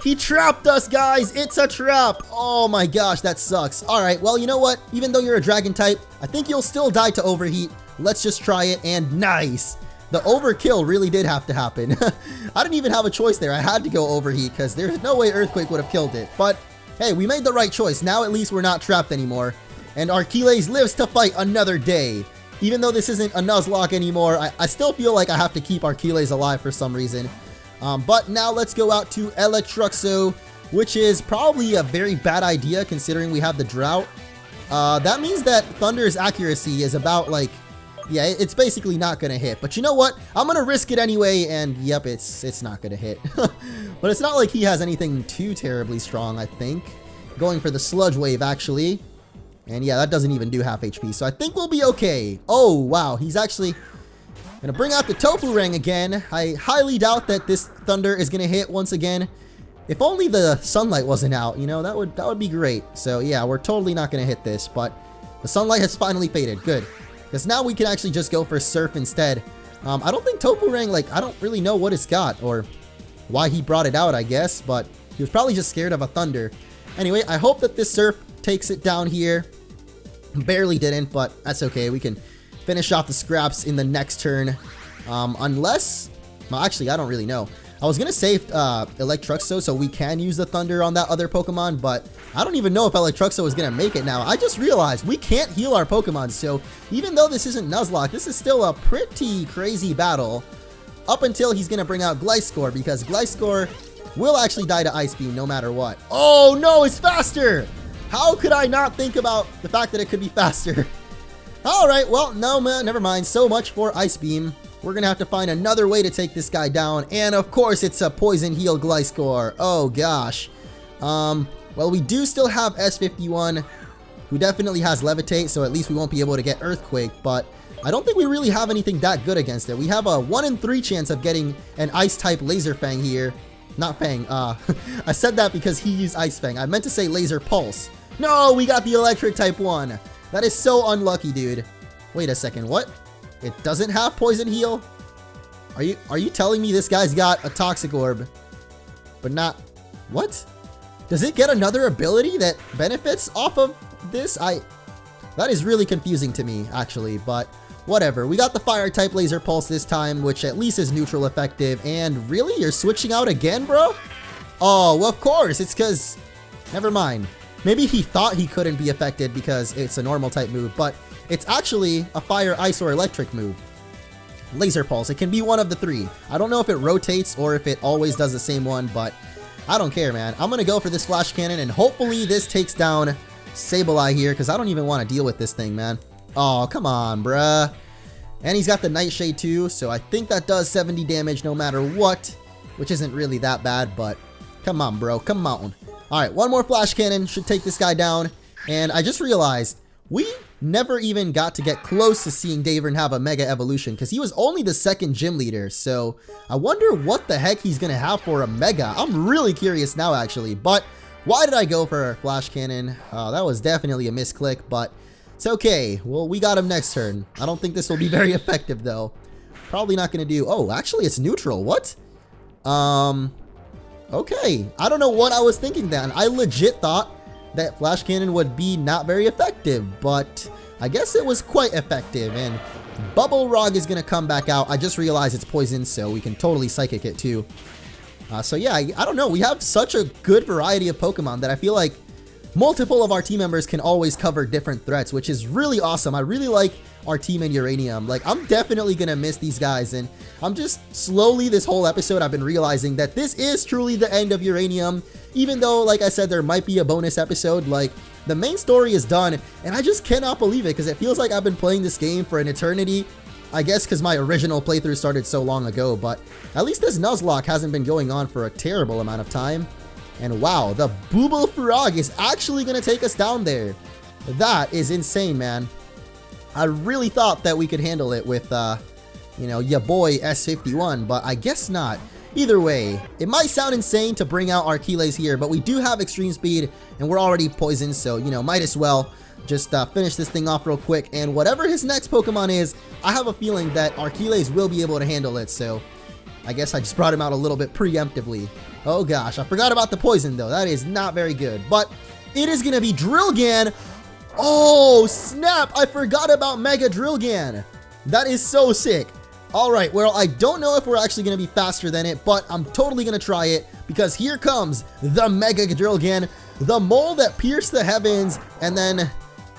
He trapped us, guys! It's a trap! Oh my gosh, that sucks. Alright, well, you know what? Even though you're a dragon type, I think you'll still die to Overheat. Let's just try it, and nice! The overkill really did have to happen. I didn't even have a choice there. I had to go Overheat, because there's no way Earthquake would have killed it. But hey, we made the right choice. Now at least we're not trapped anymore. And Archeles lives to fight another day. Even though this isn't a Nuzlocke anymore, I still feel like I have to keep Archeles alive for some reason. But now let's go out to Electruxo, which is probably a very bad idea considering we have the drought. That means that Thunder's accuracy is about like, yeah, it's basically not going to hit. But you know what? I'm going to risk it anyway, and yep, it's not going to hit. But it's not like he has anything too terribly strong, I think. Going for the Sludge Wave, actually. And yeah, that doesn't even do half HP, so I think we'll be okay. Oh, wow, he's actually going to bring out the Tofu Ring again. I highly doubt that this Thunder is going to hit once again. If only the sunlight wasn't out, you know, that would be great. So yeah, we're totally not going to hit this, but the sunlight has finally faded. Good. Because now we can actually just go for Surf instead. I don't think Tofu Ring, like, I don't really know what it's got or why he brought it out, I guess, but he was probably just scared of a Thunder. Anyway, I hope that this Surf takes it down here. Barely didn't, but that's okay. We can finish off the scraps in the next turn. Unless, well, actually, I don't really know. I was going to save Electruxo so we can use the Thunder on that other Pokemon, but I don't even know if Electruxo is going to make it now. I just realized we can't heal our Pokemon, so even though this isn't Nuzlocke, this is still a pretty crazy battle up until he's going to bring out Gliscor, because Gliscor will actually die to Ice Beam no matter what. Oh no, it's faster! How could I not think about the fact that it could be faster? Alright, well, no, never mind. So much for Ice Beam. We're going to have to find another way to take this guy down. And of course, it's a Poison Heal Gliscor. Oh gosh. Well, we do still have S51, who definitely has Levitate, so at least we won't be able to get Earthquake, but I don't think we really have anything that good against it. We have a 1 in 3 chance of getting an Ice-type Laser Fang here. Not Fang, I said that because he used Ice Fang. I meant to say Laser Pulse. No, we got the Electric Type 1. That is so unlucky, dude. Wait a second, what? It doesn't have Poison Heal? Are you telling me this guy's got a Toxic Orb, but not... What? Does it get another ability that benefits off of this? That is really confusing to me, actually, but whatever. We got the fire type laser pulse this time, which at least is neutral effective. And really, you're switching out again, bro? Oh, well, of course. It's because, never mind. Maybe he thought he couldn't be affected because it's a normal type move, but it's actually a fire, ice, or electric move. Laser pulse. It can be one of the three. I don't know if it rotates or if it always does the same one, but I don't care, man. I'm going to go for this flash cannon, and hopefully this takes down Sableye here, because I don't even want to deal with this thing, man. Oh, come on, bruh. And he's got the Nightshade too, so I think that does 70 damage no matter what, which isn't really that bad, but come on, bro. Come on. All right, one more flash cannon should take this guy down. And I just realized we never even got to get close to seeing Davern have a Mega Evolution, because he was only the second gym leader. So I wonder what the heck he's going to have for a Mega. I'm really curious now, actually. But why did I go for a flash cannon? That was definitely a misclick, but it's okay. Well, we got him next turn. I don't think this will be very effective, though. Probably not going to do... Oh, actually, it's neutral. What? Okay. I don't know what I was thinking then. I legit thought that flash cannon would be not very effective, but I guess it was quite effective. And Bubble Rog is going to come back out. I just realized it's poison, so we can totally Psychic it, too. So yeah, I don't know. We have such a good variety of Pokemon that I feel like multiple of our team members can always cover different threats, which is really awesome. I really like our team in Uranium. Like, I'm definitely going to miss these guys, and I'm just slowly this whole episode I've been realizing that this is truly the end of Uranium, even though, like I said, there might be a bonus episode. Like, the main story is done, and I just cannot believe it, because it feels like I've been playing this game for an eternity. I guess because my original playthrough started so long ago, but at least this Nuzlocke hasn't been going on for a terrible amount of time. And wow, the Booble Frog is actually going to take us down there. That is insane, man. I really thought that we could handle it with, you know, ya boy S51, but I guess not. Either way, it might sound insane to bring out Archeles here, but we do have extreme speed, and we're already poisoned, so, you know, might as well just finish this thing off real quick. And whatever his next Pokemon is, I have a feeling that Archeles will be able to handle it, so I guess I just brought him out a little bit preemptively. Oh gosh, I forgot about the poison though. That is not very good, but it is going to be Drillgan. Oh snap, I forgot about Mega Drillgan. That is so sick. All right, well, I don't know if we're actually going to be faster than it, but I'm totally going to try it, because here comes the Mega Drillgan, the mole that pierced the heavens, and then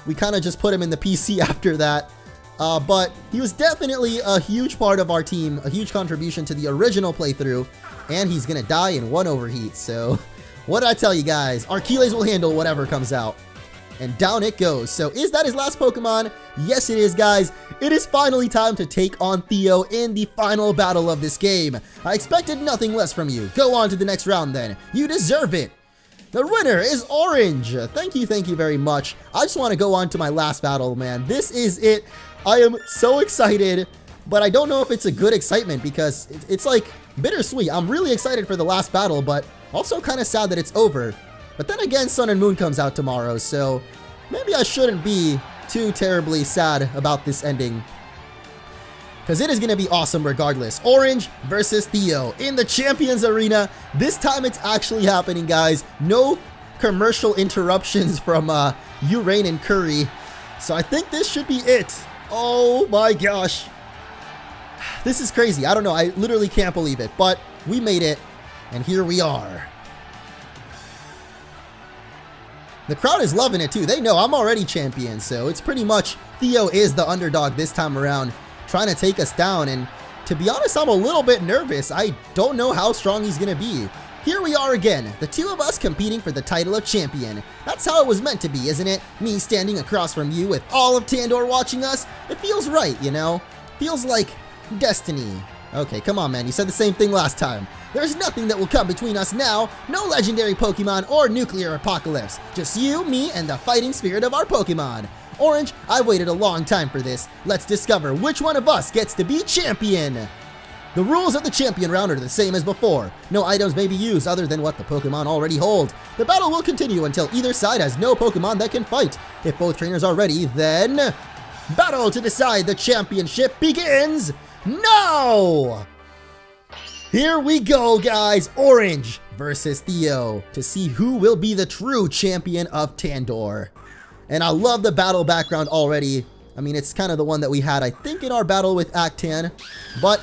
we kind of just put him in the PC after that. But he was definitely a huge part of our team, a huge contribution to the original playthrough, and he's going to die in one overheat. So what did I tell you guys? Archeles will handle whatever comes out. And down it goes. So is that his last Pokemon? Yes, it is, guys. It is finally time to take on Theo in the final battle of this game. I expected nothing less from you. Go on to the next round then. You deserve it. The winner is Orange. Thank you very much. I just want to go on to my last battle, man. This is it. I am so excited, but I don't know if it's a good excitement, because it's like bittersweet. I'm really excited for the last battle, but also kind of sad that it's over. But then again, Sun and Moon comes out tomorrow, so maybe I shouldn't be too terribly sad about this ending, because it is going to be awesome regardless. Orange versus Theo in the Champions Arena. This time it's actually happening, guys. No commercial interruptions from Urain and Curry. So I think this should be it. Oh my gosh. This is crazy. I don't know. I literally can't believe it. But we made it, and here we are. The crowd is loving it too. They know I'm already champion, so it's pretty much Theo is the underdog this time around, trying to take us down. And to be honest, I'm a little bit nervous. I don't know how strong he's going to be. Here we are again, the two of us competing for the title of champion. That's how it was meant to be, isn't it? Me standing across from you with all of Tandor watching us. It feels right, you know? Feels like destiny. Okay, come on, man. You said the same thing last time. There's nothing that will come between us now. No legendary Pokemon or nuclear apocalypse. Just you, me, and the fighting spirit of our Pokemon. Orange, I waited a long time for this. Let's discover which one of us gets to be champion. The rules of the champion round are the same as before. No items may be used other than what the Pokemon already hold. The battle will continue until either side has no Pokemon that can fight. If both trainers are ready, then battle to decide the championship begins now! Here we go, guys. Orange versus Theo to see who will be the true champion of Tandor. And I love the battle background already. I mean, it's kind of the one that we had, I think, in our battle with Actan. But,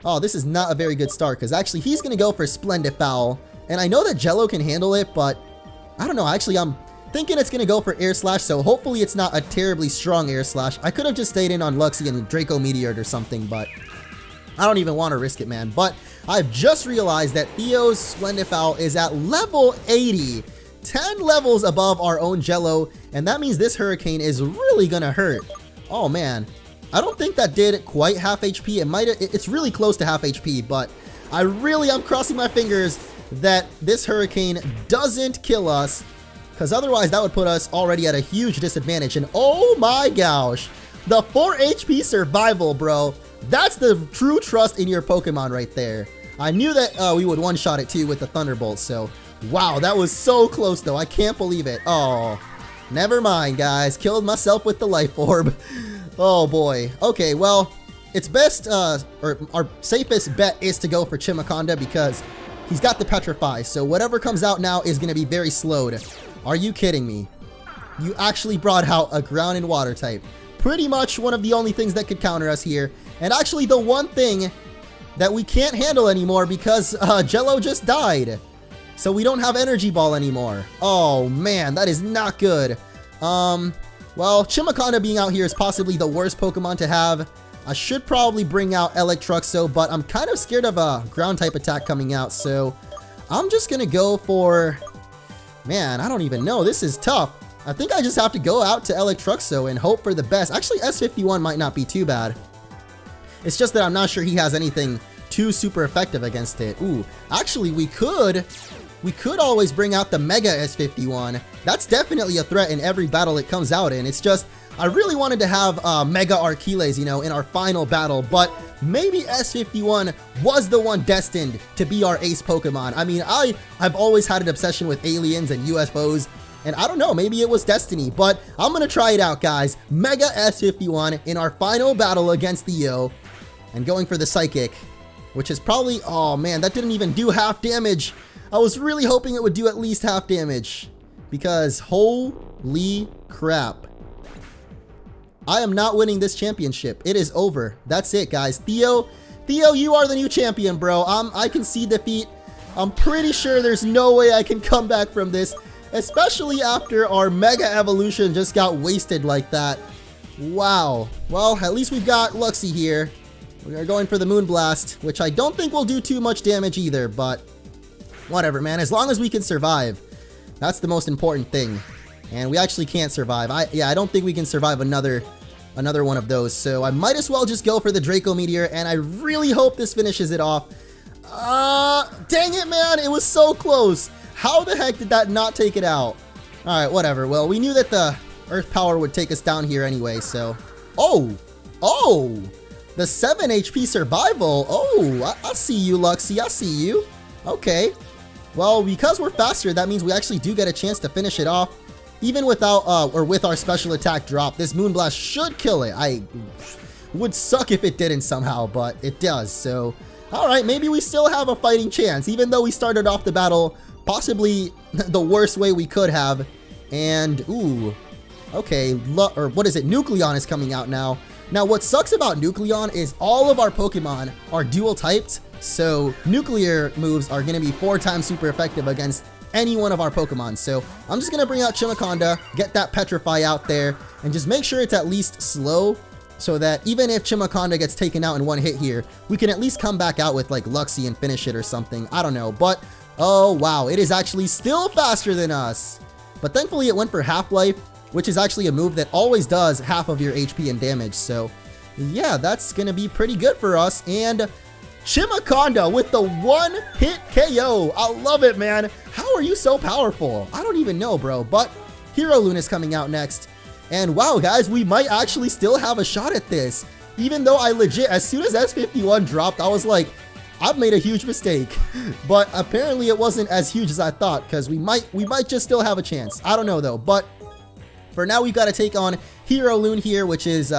oh, this is not a very good start, because actually he's going to go for Splendifowl. And I know that Jello can handle it, but I don't know. Actually, I'm thinking it's going to go for Air Slash, so hopefully it's not a terribly strong Air Slash. I could have just stayed in on Luxie and Draco Meteored or something, but I don't even want to risk it, man. But I've just realized that Theo's Splendifowl is at level 80. 10 levels above our own Jello, and that means this Hurricane is really gonna hurt. Oh man, I don't think that did quite half HP. It's really close to half HP, but I'm crossing my fingers that this Hurricane doesn't kill us, because otherwise that would put us already at a huge disadvantage. And oh my gosh, the 4 HP survival, bro. That's the true trust in your Pokemon right there. I knew that we would one-shot it too with the Thunderbolt, so wow, that was so close though. I can't believe it. Oh, never mind, guys. Killed myself with the Life Orb. Oh boy. Okay, well, it's best, or our safest bet is to go for Chimiconda because he's got the Petrify. So whatever comes out now is going to be very slowed. Are you kidding me? You actually brought out a Ground and Water type. Pretty much one of the only things that could counter us here. And actually the one thing that we can't handle anymore because Jello just died. So we don't have Energy Ball anymore. Oh man, that is not good. Well, Chimiconda being out here is possibly the worst Pokemon to have. I should probably bring out Electruxo, but I'm kind of scared of a ground type attack coming out. So I'm just gonna go for, man, I don't even know. This is tough. I think I just have to go out to Electruxo and hope for the best. Actually, S51 might not be too bad. It's just that I'm not sure he has anything too super effective against it. Ooh, actually we could always bring out the Mega S51. That's definitely a threat in every battle it comes out in. It's just, I really wanted to have Mega Archeles, you know, in our final battle, but maybe S51 was the one destined to be our ace Pokemon. I mean, I've always had an obsession with aliens and UFOs, and I don't know, maybe it was destiny, but I'm gonna try it out, guys. Mega S51 in our final battle against Theo, and going for the Psychic, which is probably, oh man, that didn't even do half damage. I was really hoping it would do at least half damage, because holy crap. I am not winning this championship. It is over. That's it, guys. Theo, you are the new champion, bro. I concede defeat. I'm pretty sure there's no way I can come back from this, especially after our Mega Evolution just got wasted like that. Wow. Well, at least we've got Luxie here. We are going for the Moonblast, which I don't think will do too much damage either, but whatever, man. As long as we can survive, that's the most important thing. And we actually can't survive. I don't think we can survive another one of those. So I might as well just go for the Draco Meteor, and I really hope this finishes it off. Dang it, man. It was so close. How the heck did that not take it out? All right, whatever. Well, we knew that the Earth Power would take us down here anyway, so. Oh! The 7 HP survival. Oh, I see you, Luxie. I see you. Okay. Well, because we're faster, that means we actually do get a chance to finish it off. Even without, or with our special attack drop, this Moonblast should kill it. I would suck if it didn't somehow, but it does. So, alright, maybe we still have a fighting chance, even though we started off the battle possibly the worst way we could have. And, ooh, okay, or what is it? Nucleon is coming out now. Now, what sucks about Nucleon is all of our Pokemon are dual typed, so nuclear moves are going to be 4 times super effective against any one of our Pokemon. So I'm just going to bring out Chimiconda, get that Petrify out there, and just make sure it's at least slow, so that even if Chimiconda gets taken out in one hit here, we can at least come back out with like Luxie and finish it or something. I don't know, but oh wow, it is actually still faster than us. But thankfully it went for Half-Life, which is actually a move that always does half of your HP and damage. So yeah, that's going to be pretty good for us. And Chimiconda with the 1-hit KO. I love it, man. How are you so powerful? I don't even know, bro. But Hero Loon is coming out next. And wow, guys, we might actually still have a shot at this. Even though I legit, as soon as S51 dropped, I was like, I've made a huge mistake. But apparently it wasn't as huge as I thought, because we might just still have a chance. I don't know though. But for now, we've got to take on Hero Loon here, which is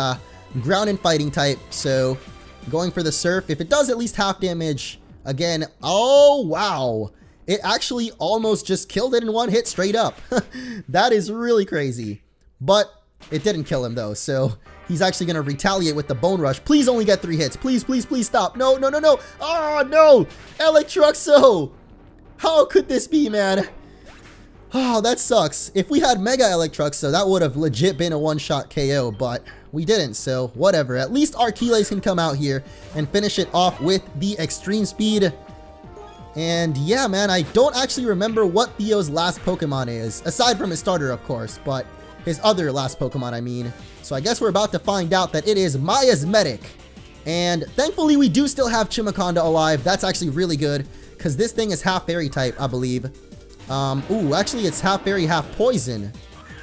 ground and fighting type. So going for the Surf. If it does at least half damage, again, oh wow. It actually almost just killed it in one hit straight up. That is really crazy. But it didn't kill him though, so He's actually going to retaliate with the Bone Rush. Please only get 3 hits. Please, please, please stop. No, no, no, no. Oh, no. Electruxo. How could this be, man? Oh, that sucks. If we had Mega Electruxo, that would have legit been a one-shot KO, but we didn't, so whatever. At least Archeles can come out here and finish it off with the Extreme Speed. And yeah, man, I don't actually remember what Theo's last Pokemon is, aside from his starter, of course, but his other last Pokemon, I mean. So I guess we're about to find out that it is Miasmetic. And thankfully, we do still have Chimaconda alive. That's actually really good, because this thing is half Fairy type, I believe. Ooh, actually, it's half Fairy, half Poison.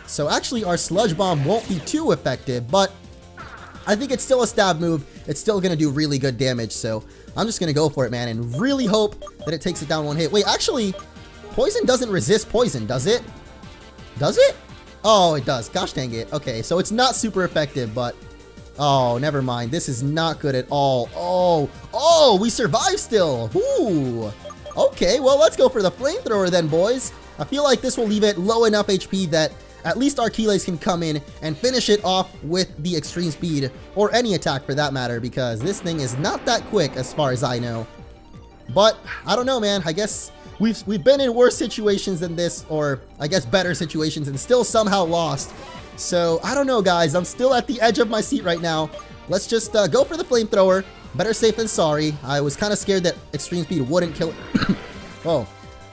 So actually, our Sludge Bomb won't be too effective, but I think it's still a stab move. It's still going to do really good damage, so I'm just going to go for it, man, and really hope that it takes it down one hit. Wait, actually, Poison doesn't resist Poison, does it? Does it? Oh, it does. Gosh dang it. Okay, so it's not super effective, but... Oh, never mind. This is not good at all. Oh, we survive still. Ooh. Okay, well, let's go for the Flamethrower then, boys. I feel like this will leave it low enough HP that at least Archeles can come in and finish it off with the Extreme Speed, or any attack for that matter, because this thing is not that quick as far as I know. But, I don't know, man. I guess we've been in worse situations than this, or I guess better situations, and still somehow lost. So, I don't know, guys. I'm still at the edge of my seat right now. Let's just go for the Flamethrower. Better safe than sorry. I was kind of scared that Extreme Speed wouldn't kill it. Oh,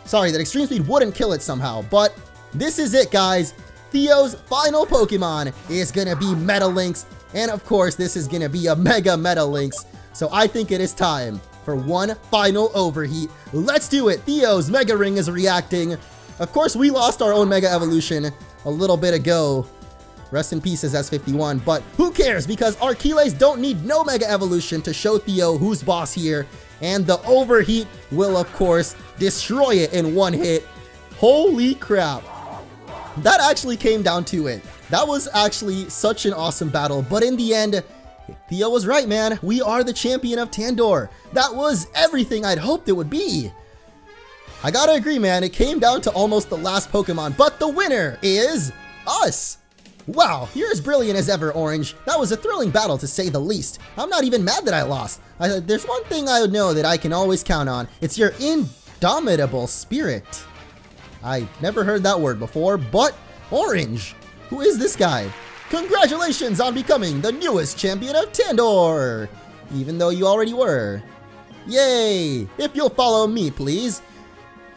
sorry, that Extreme Speed wouldn't kill it somehow. But this is it, guys. Theo's final Pokemon is going to be Metalinx. And of course, this is going to be a Mega Metalinx. So I think it is time for one final overheat. Let's do it. Theo's Mega Ring is reacting. Of course, we lost our own Mega Evolution a little bit ago. Rest in peace as S51, but who cares, because Archeles don't need no Mega Evolution to show Theo who's boss here, and the overheat will, of course, destroy it in one hit. Holy crap. That actually came down to it. That was actually such an awesome battle, but in the end, Theo was right, man. We are the champion of Tandor. That was everything I'd hoped it would be. I gotta agree, man. It came down to almost the last Pokemon, but the winner is us. Wow, you're as brilliant as ever, Orange. That was a thrilling battle, to say the least. I'm not even mad that I lost. There's one thing I know that I can always count on. It's your indomitable spirit. I never heard that word before, but Orange, who is this guy? Congratulations on becoming the newest champion of Tandor, even though you already were. Yay! If you'll follow me, please.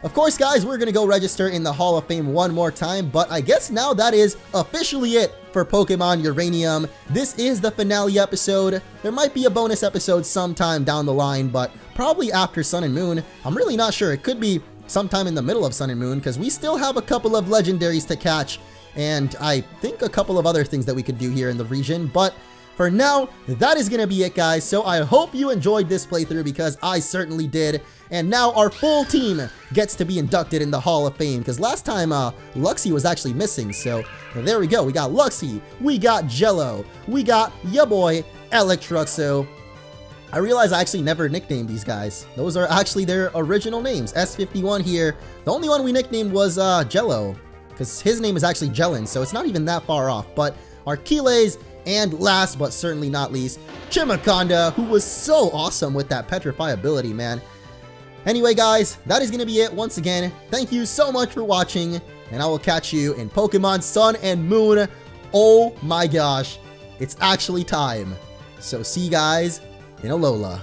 Of course, guys, we're going to go register in the Hall of Fame one more time, but I guess now that is officially it for Pokemon Uranium. This is the finale episode. There might be a bonus episode sometime down the line, but probably after Sun and Moon. I'm really not sure. It could be sometime in the middle of Sun and Moon, because we still have a couple of legendaries to catch, and I think a couple of other things that we could do here in the region, but for now, that is going to be it, guys. So I hope you enjoyed this playthrough, because I certainly did. And now our full team gets to be inducted in the Hall of Fame, because last time Luxie was actually missing. So there we go. We got Luxie, we got Jello, we got ya boy Electruxo. I realize I actually never nicknamed these guys. Those are actually their original names. S51 here. The only one we nicknamed was Jello, because his name is actually Jellin, so it's not even that far off. But Archeles, and last but certainly not least, Chimaconda, who was so awesome with that Petrify ability, man. Anyway, guys, that is going to be it. Once again, thank you so much for watching, and I will catch you in Pokemon Sun and Moon. Oh my gosh, it's actually time. So see you guys in Alola.